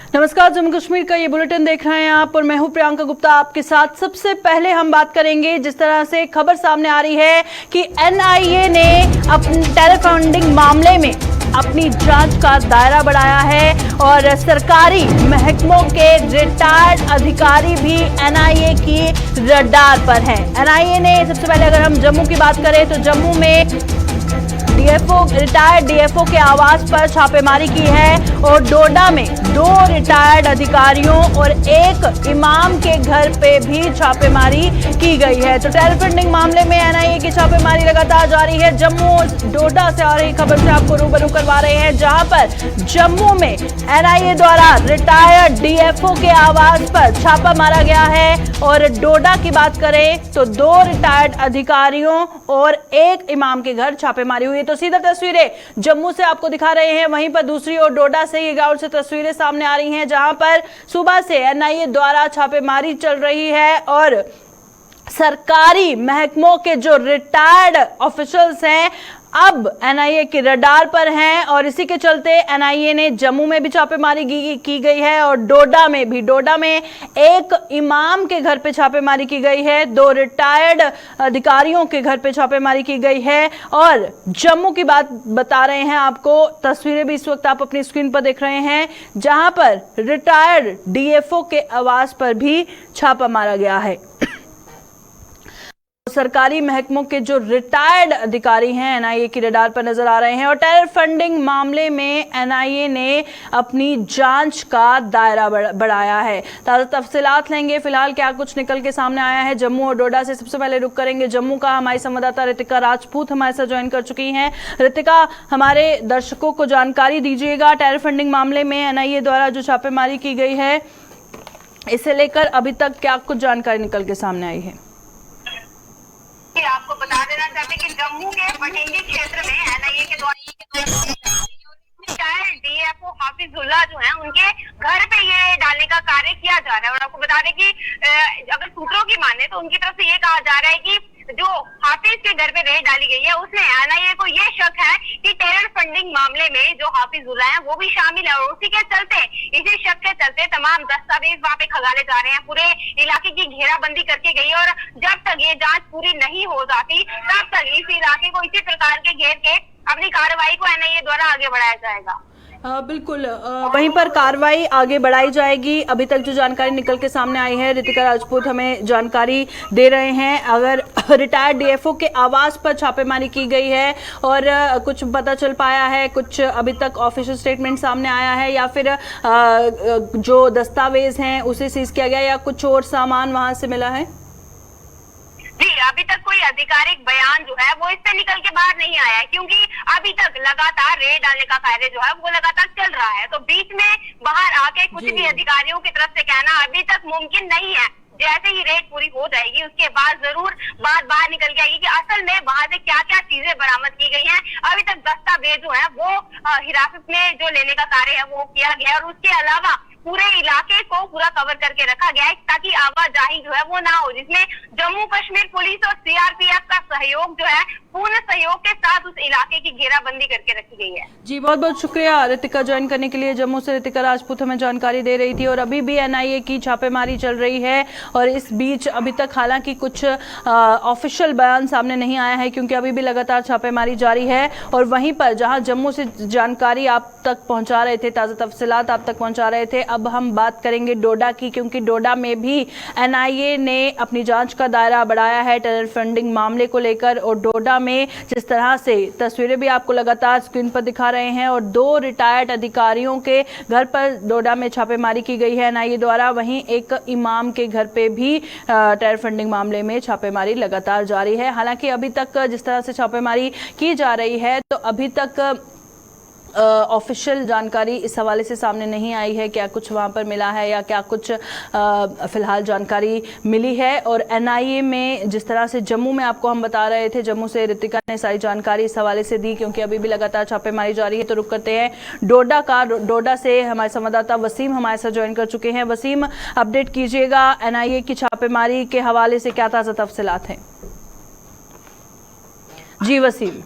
नमस्कार, जम्मू कश्मीर का ये बुलेटिन देख रहे हैं आप और मैं हूं प्रियंका गुप्ता आपके साथ। सबसे पहले हम बात करेंगे जिस तरह से खबर सामने आ रही है कि एनआईए ने अपने टेरर फंडिंग मामले में अपनी जांच का दायरा बढ़ाया है और सरकारी महकमों के रिटायर्ड अधिकारी भी एनआईए की रडार पर हैं। एनआईए ने सबसे पहले अगर हम जम्मू की बात करें तो जम्मू में रिटायर्ड डीएफओ के आवास पर छापेमारी की है और डोडा में 2 रिटायर्ड अधिकारियों और 1 इमाम के घर पे भी छापेमारी की गई है। तो टेरर फंडिंग मामले में एनआईए की छापेमारी लगातार जारी है। जम्मू और डोडा से आ रही खबर से आपको रूबरू करवा रहे हैं, जहां पर जम्मू में एनआईए द्वारा रिटायर्ड डीएफओ के आवास पर छापा मारा गया है और डोडा की बात करें तो 2 रिटायर्ड अधिकारियों और 1 इमाम के घर छापेमारी हुई है। तो सीधा तस्वीरें जम्मू से आपको दिखा रहे हैं, वहीं पर दूसरी ओर डोडा से ये ग्राउंड से तस्वीरें सामने आ रही हैं, जहां पर सुबह से एनआईए द्वारा छापेमारी चल रही है और सरकारी महकमों के जो रिटायर्ड ऑफिशियल्स हैं अब एनआईए के रडार पर हैं और इसी के चलते एनआईए ने जम्मू में भी छापेमारी की गई है और डोडा में भी। डोडा में 1 इमाम के घर पे छापेमारी की गई है, 2 रिटायर्ड अधिकारियों के घर पे छापेमारी की गई है और जम्मू की बात बता रहे हैं आपको। तस्वीरें भी इस वक्त आप अपनी स्क्रीन पर देख रहे हैं, जहां पर रिटायर्ड डीएफओ के आवास पर भी छापा मारा गया है। सरकारी महकमों के जो रिटायर्ड अधिकारी हैं एनआईए की रडार पर नजर आ रहे हैं और टेरर फंडिंग मामले में एनआईए ने अपनी जांच का दायरा बढ़ाया है। ताज़ा तफसीलात लेंगे, फिलहाल क्या कुछ निकल के सामने आया है जम्मू और डोडा से। सबसे पहले रुक करेंगे जम्मू का। हमारी संवाददाता रितिका राजपूत हमारे साथ ज्वाइन कर चुकी हैं। रितिका, हमारे दर्शकों को जानकारी दीजिएगा, टेरर फंडिंग मामले में एनआईए द्वारा जो छापेमारी की गई है इसे लेकर अभी तक क्या कुछ जानकारी निकल के सामने आई है? आपको बता देना चाहते हैं कि जम्मू के भटिंडी क्षेत्र में एनआईए के द्वारा डीएफओ हाफिजुल्लाह जो है उनके घर पे ये डालने का कार्य किया जा रहा है। और आपको बता दें कि अगर सूत्रों की माने तो उनकी तरफ से ये कहा जा रहा है कि जो हाफिज के घर पे रेड डाली गई है उसमें एनआईए को ये शक है कि टेरर फंडिंग मामले में जो हाफिजुल्लाह है वो भी शामिल है और उसी के चलते, इसी शक के चलते तमाम दस्तावेज वहाँ पे खंगाले जा रहे हैं। पूरे इलाके की घेराबंदी करके गई और जब तक ये जांच पूरी नहीं हो जाती तब तक इस इलाके को इसी प्रकार के घेर के अपनी कार्रवाई को एनआईए द्वारा आगे बढ़ाया जाएगा। बिल्कुल, वहीं पर कार्रवाई आगे बढ़ाई जाएगी। अभी तक जो जानकारी निकल के सामने आई है, रितिका राजपूत हमें जानकारी दे रहे हैं। अगर रिटायर्ड डीएफओ के आवास पर छापेमारी की गई है और कुछ पता चल पाया है, कुछ अभी तक ऑफिशियल स्टेटमेंट सामने आया है या फिर जो दस्तावेज हैं उसे सीज किया गया या कुछ और सामान वहां से मिला है? जी, अभी तक कोई आधिकारिक बयान जो है वो इससे निकल के बाहर नहीं आया है, क्योंकि अभी तक लगातार रेड डालने का कार्य जो है वो लगातार चल रहा है। तो बीच में बाहर आके कुछ भी अधिकारियों की तरफ से कहना अभी तक मुमकिन नहीं है। जैसे ही रेड पूरी हो जाएगी उसके बाद जरूर बात बाहर निकल के आएगी कि असल में वहां से क्या क्या चीजें बरामद की गई हैं। अभी तक दस्तावेज जो है वो हिरासत में जो लेने का कार्य है वो किया गया और उसके अलावा पूरे इलाके को पूरा कवर करके रखा गया है ताकि आवाजाही जो है वो ना हो, जिसमें जम्मू कश्मीर पुलिस और सीआरपीएफ का सहयोग जो है पूर्ण सहयोग के साथ उस इलाके की घेराबंदी करके रखी गई है। जी, बहुत बहुत शुक्रिया रितिका ज्वाइन करने के लिए। जम्मू से रितिका राजपूत हमें जानकारी दे रही थी और अभी भी एनआईए की छापेमारी चल रही है और इस बीच अभी तक हालांकि कुछ ऑफिशियल बयान सामने नहीं आया है क्योंकि अभी भी लगातार छापेमारी जारी है। और वहीं पर जहां जम्मू से जानकारी आप तक पहुंचा रहे थे, ताज़ा तफसीलात आप तक पहुंचा रहे थे, अब हम बात करेंगे डोडा की, क्योंकि डोडा में भी एनआईए ने अपनी जांच का दायरा बढ़ाया है टेरर फंडिंग मामले को लेकर। और डोडा में जिस तरह से तस्वीरें भी आपको लगातार स्क्रीन पर दिखा रहे हैं और 2 रिटायर्ड अधिकारियों के घर पर डोडा में छापेमारी की गई है एनआईए द्वारा, वहीं 1 इमाम के घर पे भी टेरर फंडिंग मामले में छापेमारी लगातार जारी है। हालांकि अभी तक जिस तरह से छापेमारी की जा रही है तो अभी तक ऑफिशियल जानकारी इस हवाले से सामने नहीं आई है, क्या कुछ वहाँ पर मिला है या क्या कुछ फिलहाल जानकारी मिली है। और एनआईए में जिस तरह से जम्मू में आपको हम बता रहे थे, जम्मू से रितिका ने सारी जानकारी इस हवाले से दी क्योंकि अभी भी लगातार छापेमारी जारी है। तो रुक करते हैं डोडा का। डोडा से हमारे संवाददाता वसीम हमारे साथ ज्वाइन कर चुके हैं। वसीम, अपडेट कीजिएगा, एनआईए की छापेमारी के हवाले से क्या ताज़ा तफसीलात हैं? जी वसीम।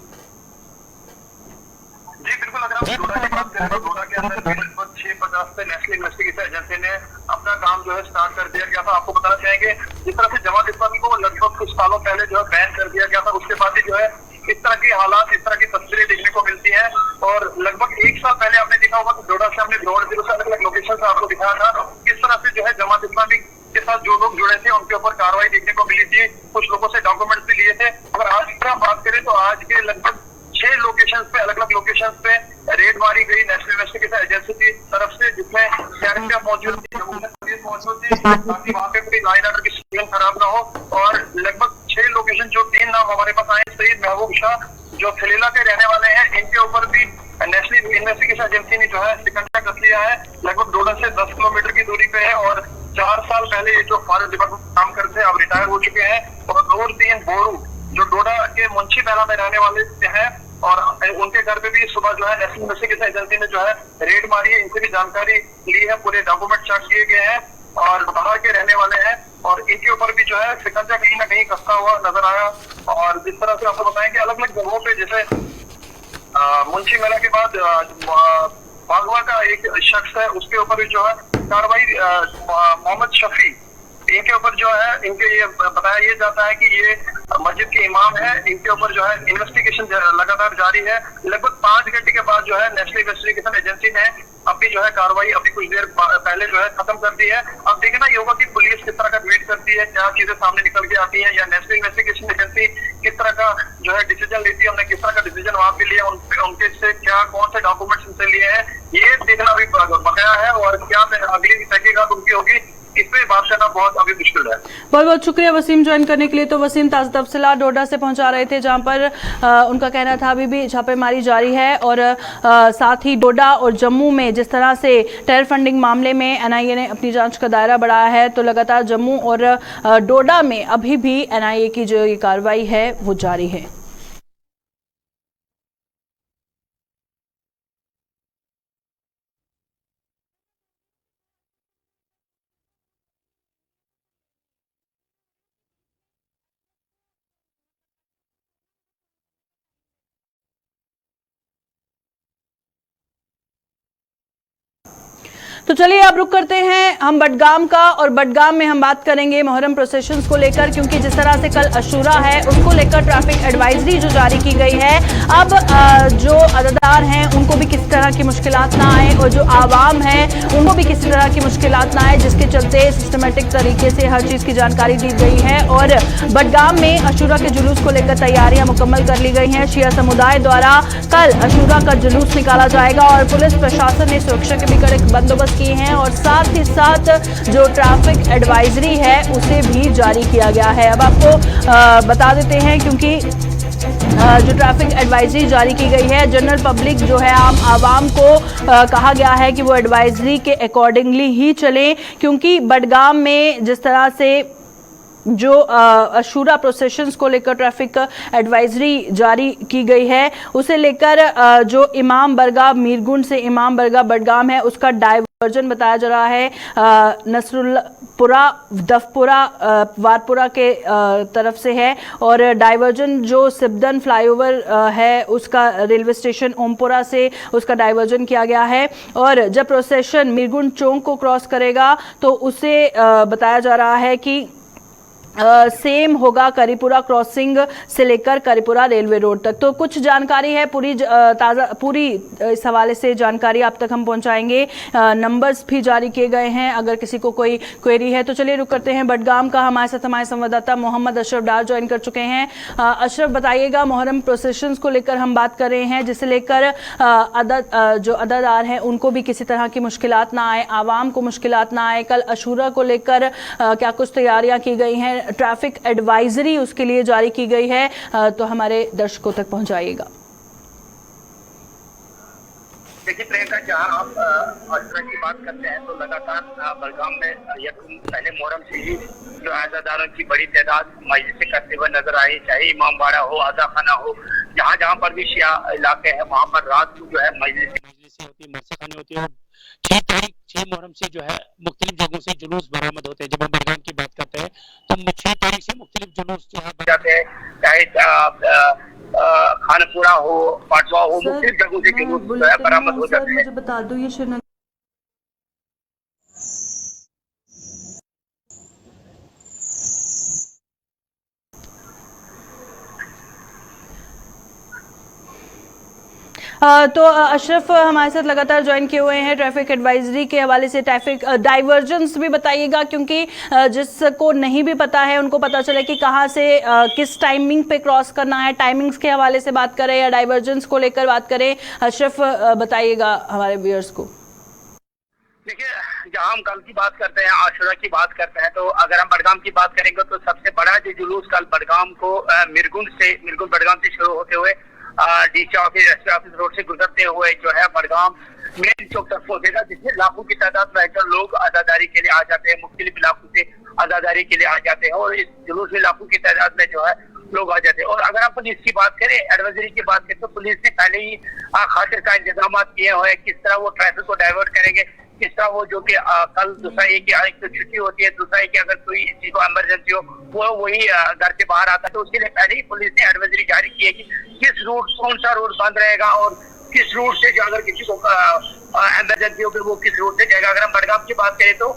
जी बिल्कुल, अगर आप डोडा की बात करें तो डोडा के अंदर लगभग 6 पता रास्ते नेशनल इन्वेस्टिगेशन एजेंसी ने अपना काम जो है स्टार्ट कर दिया गया था। आपको बताना चाहेंगे जिस तरह से जमात इस्लामी को लगभग कुछ सालों पहले जो है बैन कर दिया गया था, उसके बाद ही जो है इस तरह की हालात, इस तरह की तस्वीरें देखने को मिलती हैं। और लगभग 1 साल पहले आपने देखा होगा कि डोडा से हमने ग्राउंड जीरो से अलग अलग लोकेशन से आपको दिखाया था किस तरह से जो है जमात इस्लामी के साथ जो लोग जुड़े थे उनके ऊपर कार्रवाई देखने को मिली थी। कुछ लोगों से डॉक्यूमेंट्स भी लिए थे। अगर आज की तरह बात करें तो आज के लगभग 6 लोकेशन पे, अलग अलग लोकेशन पे रेड मारी गई नेशनल इन्वेस्टिगेशन एजेंसी की तरफ से, जिसमें सीआरपीएफ मौजूद थी, पुलिस मौजूद थी, ताकि वहाँ पे कोई लाइन ऑर्डर की सिचुएशन खराब ना हो। और लगभग 6 लोकेशन, जो 3 नाम हमारे पास आए, सईद महबूब शाह जो खलीला के रहने वाले हैं, इनके ऊपर भी नेशनल इन्वेस्टिगेशन एजेंसी ने जो है शिकंजा कस लिया है। लगभग डोडा से 10 किलोमीटर की दूरी पे है और 4 साल पहले ये जो फॉरेस्ट डिपार्टमेंट में काम करते हैं अब रिटायर हो चुके हैं। और नूरुद्दीन बोरू जो डोडा के मुंशी मेला में रहने वाले हैं और उनके घर पे भी सुबह जो है नेशनल इन्वेस्टिगेशन एजेंसी ने जो है रेड मारी है। इनसे भी जानकारी ली है, पूरे डॉक्यूमेंट चेक किए गए हैं और बाहर के रहने वाले हैं और इनके ऊपर भी जो है शिकंजा कहीं ना कहीं कसता हुआ नजर आया। और जिस तरह से आपको बताएं कि अलग अलग जगहों पे, जैसे मुंशी मेला के बाद बागवा का एक शख्स है, उसके ऊपर भी जो है कार्रवाई, मोहम्मद शफी, इनके ऊपर जो है, इनके ये बताया ये जाता है कि ये मस्जिद के इमाम है। इनके ऊपर जो है इन्वेस्टिगेशन लगातार जारी है। लगभग 5 घंटे के बाद जो है नेशनल इन्वेस्टिगेशन एजेंसी ने अभी जो है कार्रवाई अभी कुछ देर पहले जो है खत्म कर दी है। अब देखना ये होगा कि पुलिस किस तरह का वेट करती है, क्या चीजें सामने निकल के आती है, या नेशनल इन्वेस्टिगेशन एजेंसी किस तरह का जो है डिसीजन लेती है, उन्होंने किस तरह का डिसीजन वहां पे लिया, उनके से क्या कौन से डॉक्यूमेंट्स उनसे लिए हैं, ये देखना भी बकाया है। और क्या अगली तहकीकात उनकी होगी, इस पे बात करना बहुत अभी मुश्किल है। बहुत बहुत शुक्रिया वसीम ज्वाइन करने के लिए। तो वसीम ताज़ा तफसीलात डोडा से पहुंचा रहे थे, जहां पर उनका कहना था अभी भी छापेमारी जारी है और साथ ही डोडा और जम्मू में जिस तरह से टेरर फंडिंग मामले में एनआईए ने अपनी जांच का दायरा बढ़ाया है, तो लगातार जम्मू और डोडा में अभी भी एनआईए की जो ये कार्रवाई है वो जारी है। तो चलिए अब रुक करते हैं हम बडगाम का, और बडगाम में हम बात करेंगे मुहर्रम प्रोसेशंस को लेकर, क्योंकि जिस तरह से कल अशूरा है उसको लेकर ट्रैफिक एडवाइजरी जो जारी की गई है, अब जो अदादार हैं उनको भी किसी तरह की मुश्किलात ना आए और जो आवाम है उनको भी किसी तरह की मुश्किलात ना आए, जिसके चलते सिस्टमेटिक तरीके से हर चीज़ की जानकारी दी गई है। और बडगाम में अशूरा के जुलूस को लेकर तैयारियां मुकम्मल कर ली गई हैं। शिया समुदाय द्वारा कल अशूरा का जुलूस निकाला जाएगा और पुलिस प्रशासन ने सुरक्षा के भी कड़े बंदोबस्त किए हैं और साथ ही साथ जो ट्रैफिक एडवाइजरी है उसे भी जारी किया गया है। अब आपको बता देते हैं, क्योंकि जो ट्रैफिक एडवाइजरी जारी की गई है, जनरल पब्लिक जो है, आम आवाम को कहा गया है कि वो एडवाइजरी के अकॉर्डिंगली ही चलें, क्योंकि बडगाम में जिस तरह से जो अशूरा प्रोसेशंस को लेकर ट्रैफिक एडवाइजरी जारी की गई है, उसे लेकर जो इमाम बरगाह मीरगुंड से इमाम बरगाह बडगाम है उसका डाइवर्जन बताया जा रहा है नसरुल्लापुरा दफपुरा वारपुरा के तरफ से है, और डाइवर्जन जो सिबदन फ्लाईओवर है उसका रेलवे स्टेशन ओमपुरा से उसका डाइवर्जन किया गया है। और जब प्रोसेशन मीरगुंड चौक को क्रॉस करेगा तो उसे बताया जा रहा है कि सेम होगा करीपुरा क्रॉसिंग से लेकर करीपुरा रेलवे रोड तक। तो कुछ जानकारी है पूरी इस हवाले से जानकारी आप तक हम पहुंचाएंगे। नंबर्स भी जारी किए गए हैं अगर किसी को कोई क्वेरी है। तो चलिए रुक करते हैं बडगाम का। हमारे साथ हमारे संवाददाता मोहम्मद अशरफ डार ज्वाइन कर चुके हैं। अशरफ, बताइएगा, मुहर्रम प्रोसेशंस को लेकर हम बात कर रहे हैं, जिसे लेकर जो अदादार हैं उनको भी किसी तरह की मुश्किलात ना आए, आवाम को मुश्किलात ना आए। कल अशूरा को लेकर क्या कुछ तैयारियां की गई हैं, ट्रैफिक एडवाइजरी उसके लिए जारी की गई है, तो हमारे दर्शकों तक पहुंचाइएगा। देखिए प्रियंका, जहाँ आप अशूरा की बात करते हैं तो लगातार बडगाम में पहले मुहर्रम से ही जो अज़ादारों की बड़ी तादाद मजलिसें करते हुए नजर आई, चाहे इमाम बाड़ा हो, आज़ा खाना हो, जहाँ पर भी शिया इलाके हैं वहाँ पर रात को जो है मजलिसें होती है, मरसे खाने होती है। 6 मुहर्रम से जो है मुख्तलिफ जगहों से जुलूस बरामद होते हैं। जब हम बडगाम की बात करते हैं तो 6 तारीख से मुख्तलिफ जुलूस जो है जाते हैं, चाहे खानपुरा हो, पाटवा हो, मुख्तलिफ जगहों से जुलूस बरामद हो जाते हैं। मुझे बता दो, ये तो अशरफ हमारे साथ लगातार ज्वाइन किए हुए हैं ट्रैफिक एडवाइजरी के हवाले से। ट्रैफिक डाइवर्जेंस भी बताइएगा, क्योंकि जिसको नहीं भी पता है उनको पता चले कि कहाँ से किस टाइमिंग पे क्रॉस करना है। टाइमिंग्स के हवाले से बात करें या डाइवर्जेंस को लेकर बात करें, अशरफ बताइएगा हमारे व्यूअर्स को। देखिए, जहाँ हम कल की बात करते हैं, आशुरा की बात करते हैं, तो अगर हम बडगाम की बात करेंगे तो सबसे बड़ा जो जुलूस कल बडगाम को मिरगुंड बडगाम से शुरू होते हुए DC office, SP office road से गुजरते हुए जो है बडगाम मेन चौक तक पहुंचेगा, जिसमें लाखों की तादाद में लोग अजादारी के लिए आ जाते हैं, मुख्तलिफ इलाकों से अजादारी के लिए आ जाते हैं और इस जुलूस में लाखों की तादाद में जो है लोग आ जाते हैं। और अगर हम पुलिस की बात करें, एडवाइजरी की बात करें, तो पुलिस ने पहले ही खातिर का इंतजाम किए हुए, किस तरह वो ट्रैफिक को डाइवर्ट करेंगे, किस तरह वो जो कि कल दूसरा ये कि एक तो छुट्टी होती है, दूसरा ये कि अगर कोई किसी को इमरजेंसी हो वो वही घर से बाहर आता है, तो उसके लिए पहले ही पुलिस ने एडवाइजरी जारी की है कि किस रूट, कौन सा रूट बंद रहेगा और किस रूट से जो अगर किसी को इमरजेंसी हो फिर वो किस रूट से जाएगा। अगर हम बडगाम की बात करें तो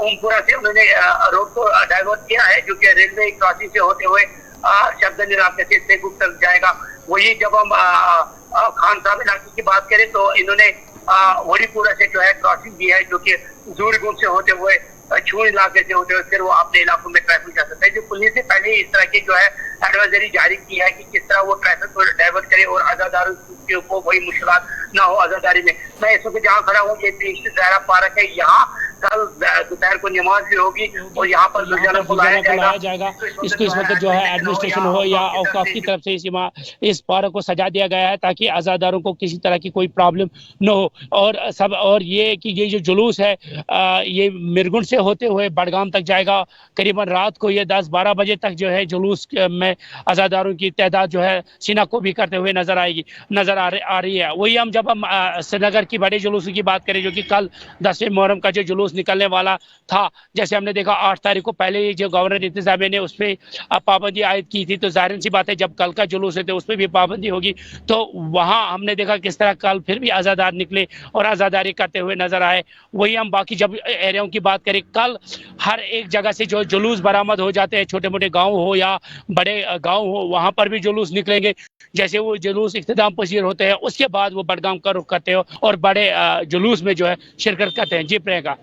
ओमपुरा से उन्होंने रोड को डाइवर्ट किया है, जो कि रेलवे क्रॉसिंग से होते हुए शब्दनी रास्ते से गुप्त तक जाएगा। वही जब हम खान साहब इलाके की बात करें तो इन्होंने वड़ीपुरा से जो है क्रॉसिंग की है, जो कि जूरीगुंड से होते हुए छू इलाके से होते हुए फिर वो अपने इलाकों में ट्रैफिक जा सकता है। जो पुलिस ने पहले ही इस तरह की जो है एडवाइजरी जारी की है कि किस तरह वो ट्रैफिक को डाइवर्ट करे और आजादारों को कोई मुश्किलात ना हो आजादारी में। मैं इस वक्त जहाँ खड़ा हूँ ये दायरा पार्क है, यहाँ कल दोपहर को नमाज भी होगी और यहाँ पर रोजाना बुलाया जाएगा। इसको इस वक्त जो है एडमिनिस्ट्रेशन हो या औकाफ की तरफ से इस पार्क को सजा दिया गया है ताकि आजादारों को किसी तरह की कोई प्रॉब्लम न हो। और ये कि ये जो जुलूस है ये मिरगुंड से होते हुए बडगाम तक जाएगा। करीबन रात को ये 10-12 बजे तक जो है जुलूस में आजादारों की तादाद जो है सीना को भी करते हुए नजर आ रही है। वही हम जब हम श्रीनगर की बड़े जुलूस की बात करें, जो कि कल 10वें मुहर्रम का जो जुलूस निकलने वाला था, जैसे हमने देखा 8 तारीख को पहले ही जो गवर्नर इंतजामिया ने उस पर पाबंदी आयद की थी, तो जाहिर सी बात है जब कल का जुलूस है तो उस पर भी पाबंदी होगी। तो वहाँ हमने देखा किस तरह कल फिर भी आज़ादार निकले और आज़ादारी करते हुए नजर आए। वही हम बाकी जब एरियाओं की बात करें, कल हर एक जगह से जो जुलूस बरामद हो जाते हैं, छोटे मोटे गाँव हो या बड़े गाँव हो, वहाँ पर भी जुलूस निकलेंगे। जैसे वो जुलूस इख्तिताम पसीर होते हैं उसके बाद वो बडगाम का रुख करते हो और बड़े जुलूस में जो है शिरकत करते हैं। जी प्रियंका।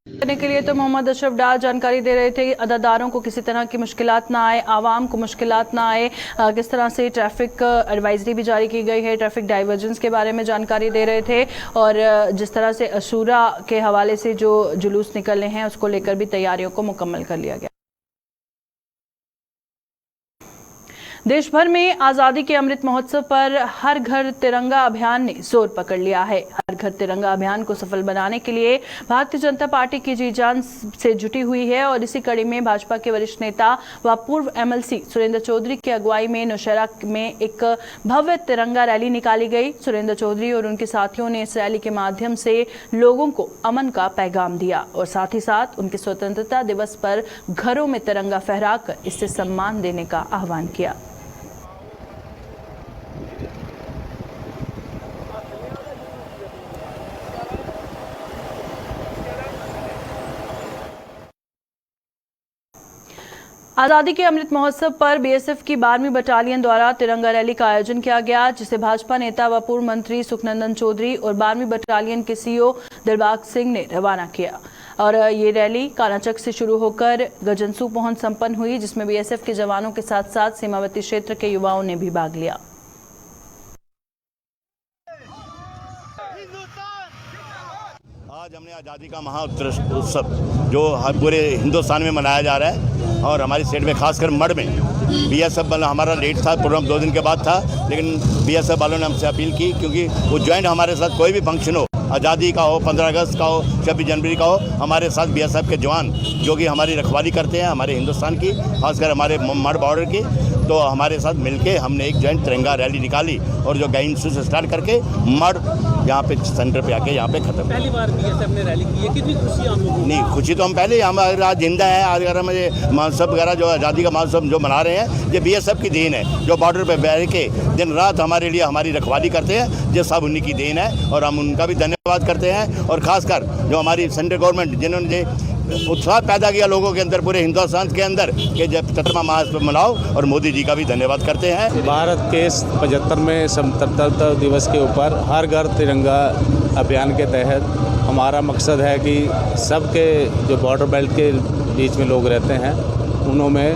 करने के लिए तो मोहम्मद अशरफ डार जानकारी दे रहे थे, अदादारों को किसी तरह की मुश्किलात ना आए, आवाम को मुश्किलात ना आए। किस तरह से ट्रैफिक एडवाइजरी भी जारी की गई है, ट्रैफिक डाइवर्जेंस के बारे में जानकारी दे रहे थे और जिस तरह से अशूरा के हवाले से जो जुलूस निकलने हैं उसको लेकर भी तैयारियों को मुकम्मल कर लिया गया। देश भर में आज़ादी के अमृत महोत्सव पर हर घर तिरंगा अभियान ने जोर पकड़ लिया है। हर घर तिरंगा अभियान को सफल बनाने के लिए भारतीय जनता पार्टी की जी जान से जुटी हुई है और इसी कड़ी में भाजपा के वरिष्ठ नेता व पूर्व एमएलसी सुरेंद्र चौधरी की अगुवाई में नौशहरा में एक भव्य तिरंगा रैली निकाली गई। सुरेंद्र चौधरी और उनके साथियों ने इस रैली के माध्यम से लोगों को अमन का पैगाम दिया और साथ ही साथ उनके स्वतंत्रता दिवस पर घरों में तिरंगा फहराकर इससे सम्मान देने का आह्वान किया। आज़ादी के अमृत महोत्सव पर बीएसएफ की 12वीं बटालियन द्वारा तिरंगा रैली का आयोजन किया गया, जिसे भाजपा नेता व पूर्व मंत्री सुखनंदन चौधरी और 12वीं बटालियन के सीईओ दिलबाग सिंह ने रवाना किया। और ये रैली कानाचक से शुरू होकर गजनसू पहुंच संपन्न हुई, जिसमें बीएसएफ के जवानों के साथ साथ सीमावर्ती क्षेत्र के युवाओं ने भी भाग लिया। आज हमने आज़ादी का महाउत्सव जो पूरे हिंदुस्तान में मनाया जा रहा है और हमारी स्टेट में खासकर मढ़ में बीएसएफ वाला हमारा लेट था, प्रोग्राम 2 दिन के बाद था, लेकिन बीएसएफ वालों ने हमसे अपील की क्योंकि वो ज्वाइंट हमारे साथ कोई भी फंक्शन हो, आज़ादी का हो, 15 अगस्त का हो, 26 जनवरी का हो, हमारे साथ बीएसएफ के जवान जो कि हमारी रखवाली करते हैं हमारे हिंदुस्तान की, खासकर हमारे मढ़ बॉर्डर की, तो हमारे साथ मिलके हमने एक जॉइंट तिरंगा रैली निकाली और जो गाइंसू से स्टार्ट करके मढ़ यहाँ पे सेंटर पे आके यहाँ पे खत्म। पहली बार बीएसएफ ने रैली की है, कितनी खुशी आप लोगों को? नहीं, खुशी तो हम पहले हम आज जिंदा है, आज अगर हम ये महोत्सव वगैरह जो आज़ादी का महोत्सव जो मना रहे हैं ये बीएसएफ की देन है, जो बॉर्डर पे बैठ के दिन रात हमारे लिए हमारी रखवाली करते हैं, ये सब उन्हीं की देन है और हम उनका भी धन्यवाद करते हैं। और खासकर जो हमारी सेंट्रल गवर्नमेंट जिन्होंने उत्साह पैदा किया लोगों के अंदर, पूरे हिंदुस्तान के अंदर, कि जब 75वां महापर्व मनाओ। और मोदी जी का भी धन्यवाद करते हैं। भारत के 75वें स्वतंत्रता दिवस के ऊपर हर घर तिरंगा अभियान के तहत हमारा मकसद है कि सबके जो बॉर्डर बेल्ट के बीच में लोग रहते हैं उनमें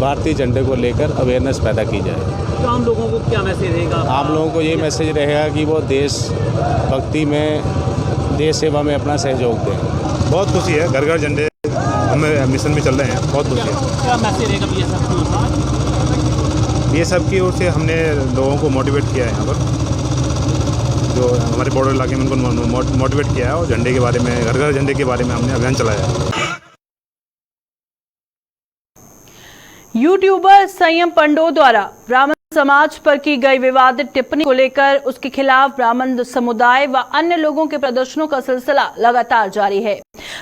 भारतीय झंडे को लेकर अवेयरनेस पैदा की जाए। तो आम लोगों को क्या मैसेज रहेगा? आम लोगों को ये मैसेज रहेगा कि वो देश भक्ति में, देश सेवा में अपना सहयोग दें। बहुत खुशी है, घर घर झंडे हमें मिशन में चल रहे हैं, बहुत खुशी है। क्या मैसेज रहेगा बीएसएफ की ओर से? बीएसएफ की ओर से हमने लोगों को मोटिवेट किया है, यहाँ पर जो हमारे बॉर्डर इलाके में उनको मोटिवेट किया है और झंडे के बारे में, घर घर झंडे के बारे में हमने अभियान चलाया है। यूट्यूबर संयम पंडो द्वारा ब्राह्मण समाज पर की गई विवादित टिप्पणी को लेकर उसके खिलाफ ब्राह्मण समुदाय व अन्य लोगों के प्रदर्शनों का सिलसिला लगातार जारी है।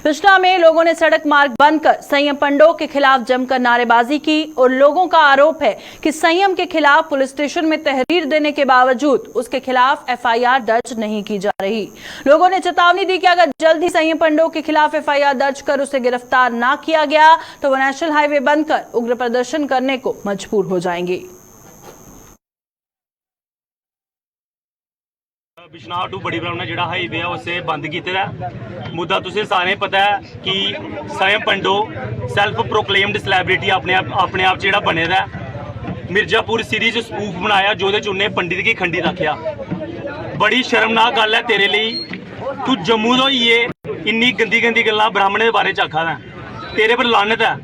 बिष्टा में लोगों ने सड़क मार्ग बंद कर संयम पंडो के खिलाफ जमकर नारेबाजी की और लोगों का आरोप है कि संयम के खिलाफ पुलिस स्टेशन में तहरीर देने के बावजूद उसके खिलाफ एफआईआर दर्ज नहीं की जा रही। लोगों ने चेतावनी दी कि अगर जल्द ही संयम पंडो के खिलाफ एफआईआर दर्ज कर उसे गिरफ्तार न किया गया तो वह नेशनल हाईवे बंद कर उग्र प्रदर्शन करने को मजबूर हो जाएंगे। बिश्नाह टू बड़ी ब्राह्मण जिहड़ा हाईवे है उसे बंद किया। मुद्दा तुझे सारे पता है कि संयम पंडो सैल्फ प्रोक्लेम्ड सैलीब्रिटी अपने आप जिहड़ा बने दा मिर्जापुर सीरीज स्पूफ बनाया जोदे च उन्हें पंडित की खंडित आख्या। बड़ी शर्मनाक गल है तेरे लिए, तू जम्मू तो होइए इन्नी गंदी गंदी गल्लां ब्राह्मणें दे बारे च आखा दा, तेरे पर लानत है।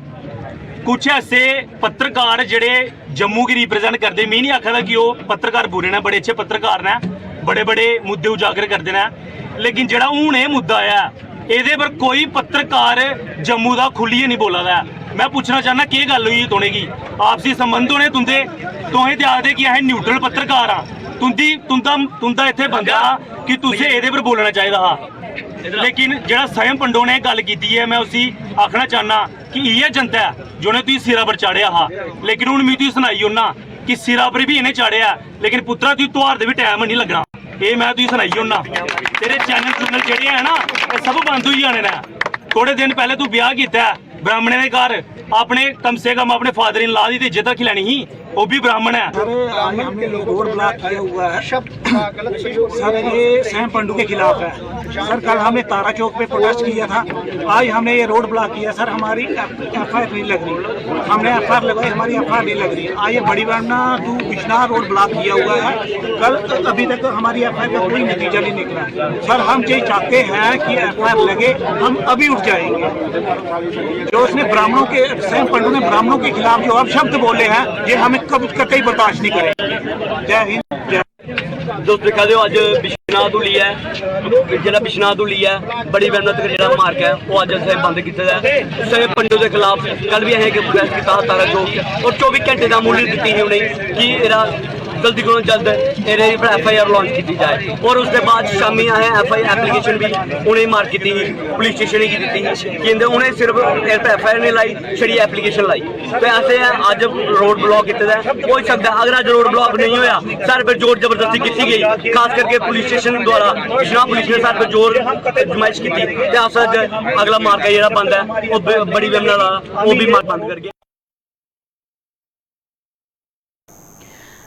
कुछ ऐसे पत्रकार जिहड़े जम्मू की रिप्रेजेंट करते, मैं नहीं आखा कि वो पत्रकार बुरे ने, बड़े अच्छे पत्रकार ने, बड़े बड़े मुद्दे उजागर करते हैं, लेकिन जिहड़ा हूँ ये मुद्दा आया ये पर कोई पत्रकार जम्मू का खुलिए नहीं बोला दा। मैं पूछना चाहना की गल हुई तुने की आपसी संबंध होने तुंदे, तुहें तो आखदे कि अस न्यूट्रल पत्रकार हाँ, तुंदा इत्थे बंदा कि तुसें ये पर बोलना चाहिए हा। लेकिन जिहड़ा संयम पंडो ने गल की है, मैं उसी आखना चाहना कि इह जनता है जो ने तुसीं सिरा पर चाढ़िया हा, लेकिन हुण मैं तुसीं सुनाई ओना कि सिरा पर भी इन्हें चाढ़िया, लेकिन पुत्रा तुसीं त्योहार दे भी टाइम नहीं लगना। ये मैं तुझे सुनाई होना, तेरे चैनल जेडे है ना ये सब बंद हो जाने ने। थोड़े दिन पहले तू ब्याह किया ब्राह्मणे के घर, अपने कम से कम अपने फादर इन लॉ की इज्जत खिलानी ही, वो भी ब्राह्मण है। हमने रोड ब्लॉक किया हुआ है सर, ये संयम पंडू के खिलाफ है सर। कल हमने तारा चौक पे प्रोटेस्ट किया था, आज हमने ये रोड ब्लॉक किया सर। हमारी एफआईआर नहीं लग रही, हमने एफआईआर लगाई, हमारी एफआईआर नहीं लग रही। आज ये बड़ी ब्राह्मणा टू बिश्नाह रोड ब्लॉक किया हुआ है, कल अभी तक हमारी एफआईआर का कोई नतीजा नहीं निकला सर। हम ये चाहते हैं कि एफआईआर लगे, हम अभी उठ जाएंगे। जो उसने ब्राह्मणों के, संयम पंडू ने ब्राह्मणों के खिलाफ जो अब शब्द बोले हैं, ये हमें कभी बर्दाश्त नहीं करेंगे। जय हिंद, जय। दोस्त दिखा दो अज बिश्नाह धूली है, जो बिश्नाह धूली है बड़ी मेहनत का जो मार्ग है वो अज असें बंद किया है। संयम पंडो के खिलाफ कल भी असें प्रोटेस्ट किया तारा चौक, और 24 घंटे का मूल्य दी ही उन्हें कि एरा जल्दी को जल्द एफआईआर लॉन्च की जाए। और उसके बाद शामी असें एफआईआर एप्लीकेशन भी उन्हें मार की पुलिस स्टेशन की दी कि उन्हें सिर्फ एफआईआर नहीं लाई, छड़ी एप्लीकेशन लाई। तो ऐसे अज रोड ब्लॉक किया हो सकता है। अगर अज रोड ब्लॉक नहीं होया, सारे पर जोर जबरदस्ती की गई, खास करके पुलिस स्टेशन द्वारा बिश्नाह पुलिस ने सारे पर जोर जमाइश की, अगला मार्ग जो बंद है वो बड़ी वेमना वो भी मार्ग बंद करके।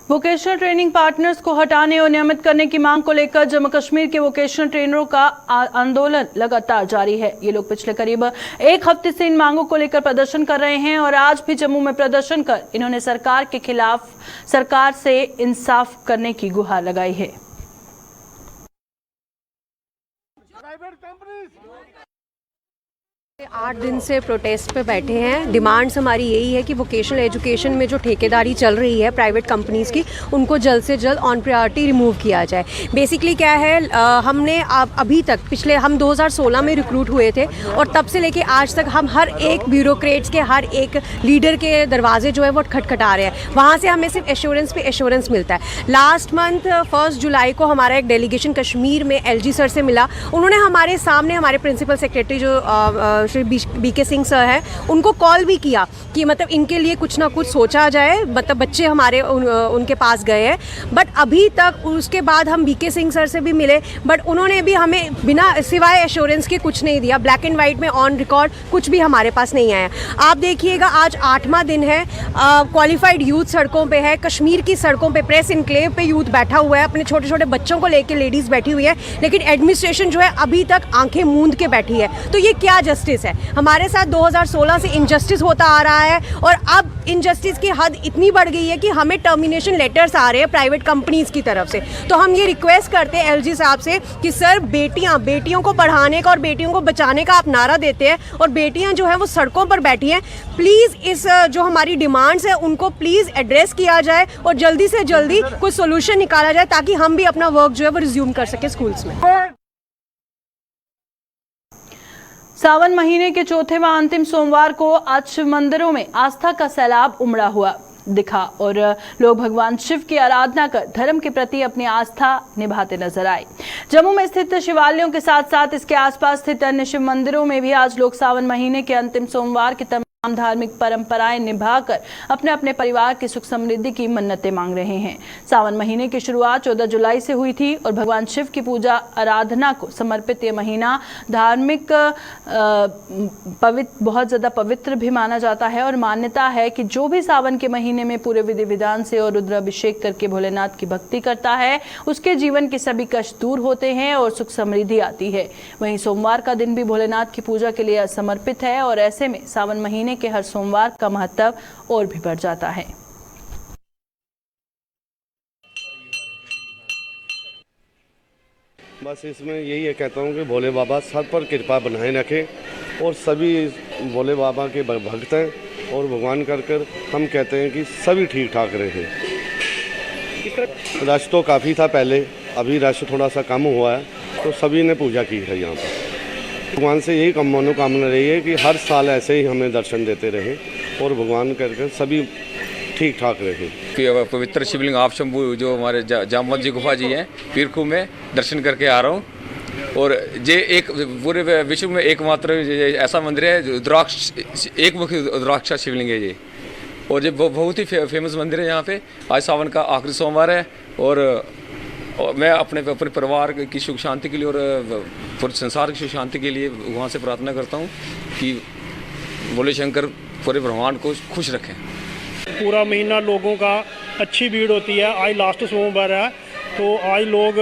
वोकेशनल ट्रेनिंग पार्टनर्स को हटाने और नियमित करने की मांग को लेकर जम्मू कश्मीर के वोकेशनल ट्रेनरों का आंदोलन लगातार जारी है। ये लोग पिछले करीब एक हफ्ते से इन मांगों को लेकर प्रदर्शन कर रहे हैं और आज भी जम्मू में प्रदर्शन कर इन्होंने सरकार के खिलाफ, सरकार से इंसाफ करने की गुहार लगाई है। 8 दिन से प्रोटेस्ट पे बैठे हैं। डिमांड्स हमारी यही है कि वोकेशनल एजुकेशन में जो ठेकेदारी चल रही है प्राइवेट कंपनीज़ की, उनको जल्द से जल्द ऑन प्रायोरिटी रिमूव किया जाए। बेसिकली क्या है, हमने अभी तक पिछले हम 2016 में रिक्रूट हुए थे और तब से लेके आज तक हम हर एक ब्यूरोक्रेट्स के, हर एक लीडर के दरवाजे जो है वो खटखटा रहे हैं। वहाँ से हमें सिर्फ एश्योरेंस पे एश्योरेंस मिलता है। लास्ट मंथ 1 जुलाई को हमारा एक डेलीगेशन कश्मीर में LG सर से मिला। उन्होंने हमारे सामने, हमारे प्रिंसिपल सेक्रेटरी जो श्री बीके सिंह सर हैं, उनको कॉल भी किया कि मतलब इनके लिए कुछ ना कुछ सोचा जाए, मतलब बच्चे हमारे उनके पास गए हैं, बट अभी तक उसके बाद हम बीके सिंह सर से भी मिले, बट उन्होंने भी हमें बिना सिवाय एश्योरेंस के कुछ नहीं दिया। ब्लैक एंड वाइट में ऑन रिकॉर्ड कुछ भी हमारे पास नहीं आया। आप देखिएगा आज 8वां दिन है, क्वालिफाइड यूथ सड़कों पे है, कश्मीर की सड़कों पे प्रेस इनक्लेव पे यूथ बैठा हुआ है, अपने छोटे छोटे बच्चों को लेकर लेडीज़ बैठी हुई है, लेकिन एडमिनिस्ट्रेशन जो है अभी तक आंखें मूंद के बैठी है। तो ये क्या जस्टिस है? हमारे साथ 2016 से इनजस्टिस होता आ रहा है और अब इनजस्टिस की हद इतनी बढ़ गई है कि हमें टर्मिनेशन लेटर्स आ रहे हैं प्राइवेट कंपनीज की तरफ से। तो हम ये रिक्वेस्ट करते हैं एलजी साहब से कि सर बेटियों को पढ़ाने का और बेटियों को बचाने का आप नारा देते हैं और बेटियां जो है वो सड़कों पर बैठी हैं, प्लीज़ इस जो हमारी डिमांड्स है उनको प्लीज़ एड्रेस किया जाए और जल्दी से जल्दी कोई सोल्यूशन निकाला जाए ताकि हम भी अपना वर्क जो है वो रिज्यूम कर सके स्कूल्स में। सावन महीने के चौथे व अंतिम सोमवार को आज शिव मंदिरों में आस्था का सैलाब उमड़ा हुआ दिखा और लोग भगवान शिव की आराधना कर धर्म के प्रति अपनी आस्था निभाते नजर आए। जम्मू में स्थित शिवालयों के साथ साथ इसके आसपास स्थित अन्य शिव मंदिरों में भी आज लोग सावन महीने के अंतिम सोमवार की तमाम धार्मिक परंपराएं निभाकर अपने अपने परिवार की सुख समृद्धि की मन्नतें मांग रहे हैं। सावन महीने की शुरुआत 14 जुलाई से हुई थी और भगवान शिव की पूजा आराधना को समर्पित ये महीना धार्मिक बहुत ज़्यादा पवित्र भी माना जाता है और मान्यता है कि जो भी सावन के महीने में पूरे विधि विधान से और रुद्राभिषेक करके भोलेनाथ की भक्ति करता है उसके जीवन के सभी कष्ट दूर होते हैं और सुख समृद्धि आती है। वहीं सोमवार का दिन भी भोलेनाथ की पूजा के लिए समर्पित है और ऐसे में सावन महीने के हर सोमवार का महत्व और भी बढ़ जाता है। बस इसमें यही है, कहता हूँ कि भोले बाबा सब पर कृपा बनाए रखें और सभी भोले बाबा के भक्त हैं और भगवान कर हम कहते हैं कि सभी ठीक ठाक रहे। रश तो काफ़ी था पहले, अभी रश थोड़ा सा कम हुआ है, तो सभी ने पूजा की है यहाँ पर। भगवान से यही मनोकामना रही है कि हर साल ऐसे ही हमें दर्शन देते रहे और भगवान कर सभी ठीक ठाक रहे। कि पवित्र शिवलिंग आप शंभू जो हमारे जामवंत जी गुफा जी हैं पीरखू में दर्शन करके आ रहा हूँ और ये एक पूरे विश्व में एकमात्र ऐसा मंदिर है जो एक मुखी रुद्राक्ष शिवलिंग है ये, और ये बहुत ही फेमस मंदिर है यहाँ पे। आज सावन का आखिरी सोमवार है और मैं अपने परिवार की सुख शांति के लिए और पूरे संसार की सुख शांति के लिए वहाँ से प्रार्थना करता हूँ कि भोले शंकर पूरे ब्रह्मांड को खुश रखें। पूरा महीना लोगों का अच्छी भीड़ होती है। आज लास्ट सोमवार है तो आज लोग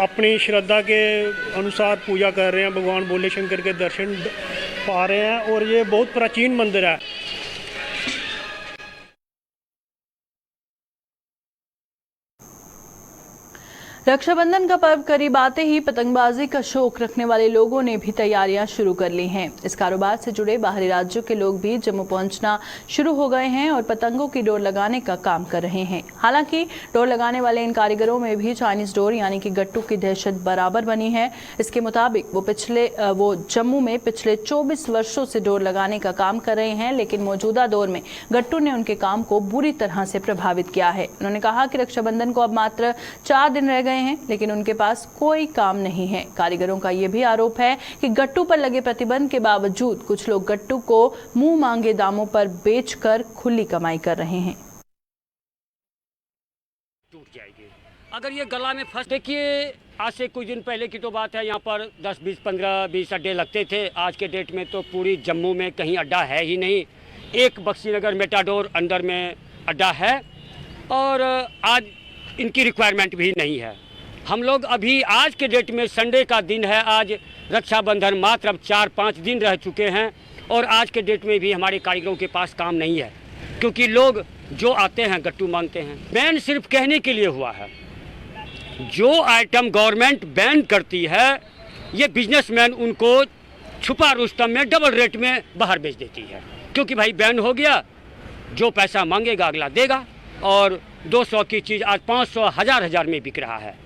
अपनी श्रद्धा के अनुसार पूजा कर रहे हैं, भगवान भोले शंकर के दर्शन पा रहे हैं और ये बहुत प्राचीन मंदिर है। रक्षाबंधन का पर्व करीब आते ही पतंगबाजी का शौक रखने वाले लोगों ने भी तैयारियां शुरू कर ली हैं। इस कारोबार से जुड़े बाहरी राज्यों के लोग भी जम्मू पहुंचना शुरू हो गए हैं और पतंगों की डोर लगाने का काम कर रहे हैं। हालांकि डोर लगाने वाले इन कारीगरों में भी चाइनीज डोर यानी कि गट्टू की दहशत बराबर बनी है। इसके मुताबिक वो जम्मू में पिछले 24 वर्षों से डोर लगाने का काम कर रहे हैं, लेकिन मौजूदा दौर में गट्टू ने उनके काम को बुरी तरह से प्रभावित किया है। उन्होंने कहा कि रक्षाबंधन को अब मात्र 4 दिन रह गए हैं, लेकिन उनके पास कोई काम नहीं है। कारीगरों का यह भी आरोप है कि गट्टू पर लगे प्रतिबंध के बावजूद कुछ लोग गट्टू को मुंह मांगे दामों पर बेचकर खुली कमाई कर रहे हैं। टूट जाएगी अगर ये गला में फंस। देखिए आज से कुछ दिन पहले की तो बात है, यहाँ पर 10, 20, 15, 20 अड्डे लगते थे। आज के डेट में तो पूरी जम्मू में कहीं अड्डा है ही नहीं। एक बख्शीनगर मेटाडोर अंदर में अड्डा है और आज इनकी रिक्वायरमेंट भी नहीं है। हम लोग अभी आज के डेट में संडे का दिन है, आज रक्षाबंधन मात्र अब 4-5 दिन रह चुके हैं और आज के डेट में भी हमारे कारीगरों के पास काम नहीं है, क्योंकि लोग जो आते हैं गट्टू मांगते हैं। बैन सिर्फ कहने के लिए हुआ है। जो आइटम गवर्नमेंट बैन करती है ये बिजनेसमैन उनको छुपा रुस्तम में डबल रेट में बाहर बेच देती है, क्योंकि भाई बैन हो गया, जो पैसा मांगेगा अगला देगा और 200 की चीज़ आज 500, 1000 में बिक रहा है।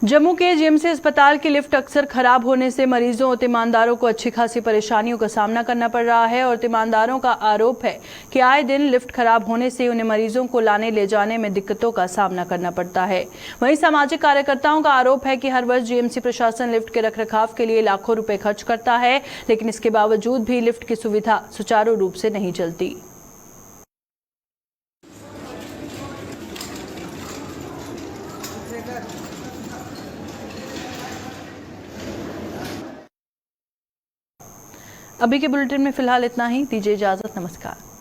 जम्मू के जीएमसी अस्पताल की लिफ्ट अक्सर खराब होने से मरीजों और तीमानदारों को अच्छी खासी परेशानियों का सामना करना पड़ रहा है और तीमानदारों का आरोप है कि आए दिन लिफ्ट खराब होने से उन्हें मरीजों को लाने ले जाने में दिक्कतों का सामना करना पड़ता है। वहीं सामाजिक कार्यकर्ताओं का आरोप है कि हर वर्ष जीएमसी प्रशासन लिफ्ट के रखरखाव के लिए लाखों रुपए खर्च करता है, लेकिन इसके बावजूद भी लिफ्ट की सुविधा सुचारू रूप से नहीं चलती। अभी के बुलेटिन में फिलहाल इतना ही। दीजिए इजाजत। नमस्कार।